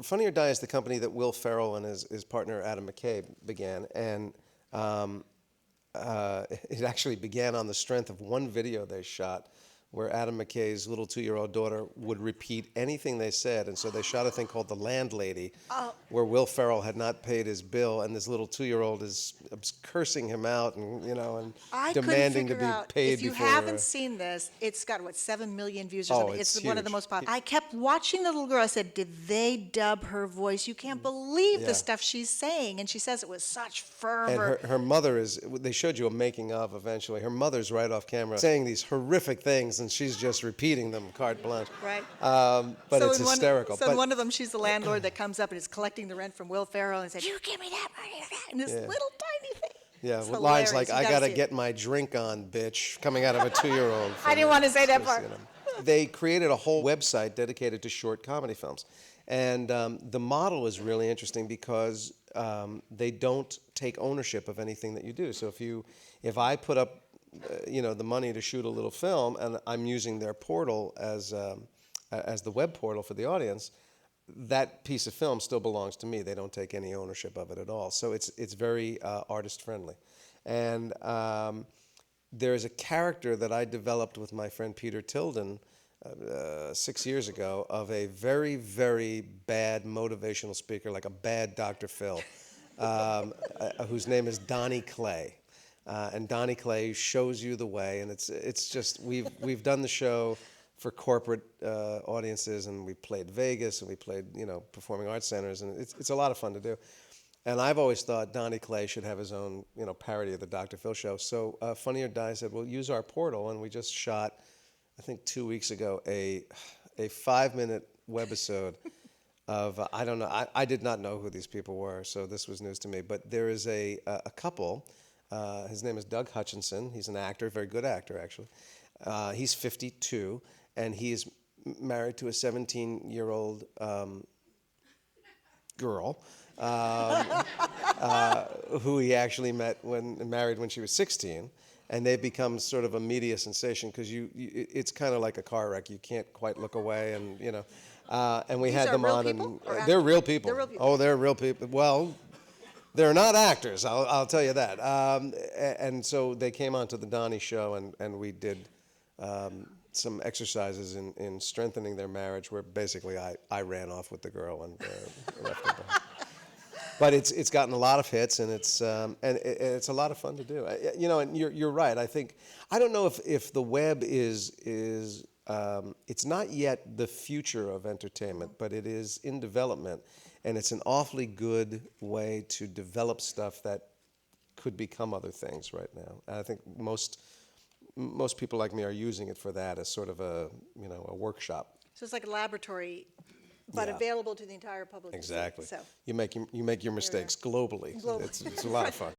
Funny or Die is the company that Will Ferrell and his partner Adam McKay began, and it actually began on the strength of one video they shot where Adam McKay's little 2-year-old daughter would repeat anything they said. And so they shot a thing called The Landlady, where Will Ferrell had not paid his bill, and this little 2-year-old is cursing him out and, and I demanding to couldn't figure be out, paid if you before. haven't seen this, it's got, what, 7 million views or Oh, something. it's one of the huge. most popular. I kept watching the little girl. I said, did they dub her voice? You can't believe Yeah. the stuff she's saying. And she says it with such And fervor. her mother is, they showed you a making of eventually. Her mother's right off camera saying these horrific things, and she's just repeating them carte blanche. Right. But So it's in hysterical. So But in one of them, she's the landlord that comes up and is collecting the rent from Will Ferrell and says, you give me that money. And this little tiny thing. yeah, It's with lines hilarious. like, You I gotta gotta see it. get my drink on, bitch, coming out of a 2-year-old. I didn't want to say that Just, part. They created a whole website dedicated to short comedy films. And the model is really interesting because they don't take ownership of anything that you do. So if I put up the money to shoot a little film, and I'm using their portal as the web portal for the audience, that piece of film still belongs to me. They don't take any ownership of it at all. So it's very artist friendly. And there's a character that I developed with my friend Peter Tilden 6 years ago of a very, very bad motivational speaker, like a bad Dr. Phil, whose name is Donnie Clay. And Donnie Clay shows you the way, and it's just we've done the show for corporate audiences, and we played Vegas, and we played performing arts centers, and it's a lot of fun to do. And I've always thought Donnie Clay should have his own parody of the Dr. Phil show. So Funny or Die said, "Well, use our portal," and we just shot, I think 2 weeks ago, a 5-minute webisode of I don't know. I did not know who these people were, so this was news to me. But there is a couple. His name is Doug Hutchinson. He's an actor, very good actor, actually. He's 52, and he's married to a 17-year-old girl who he actually married when she was 16. And they've become sort of a media sensation because it's kind of like a car wreck. You can't quite look away, and and we These had are them real on, people or and they're real actors? people. They're real people. Oh, they're real people. Well, they're not actors, I'll tell you that. And so they came onto the Donnie show, and we did some exercises in strengthening their marriage, where basically I ran off with the girl and left her behind. But it's gotten a lot of hits, and it's a lot of fun to do. And you're right. I don't know if the web is it's not yet the future of entertainment, but it is in development, and it's an awfully good way to develop stuff that could become other things right now. And I think most people like me are using it for that as sort of a workshop. So it's like a laboratory, but Yeah. available to the entire public. Exactly. So. You make your mistakes globally. Globally. It's a lot of fun.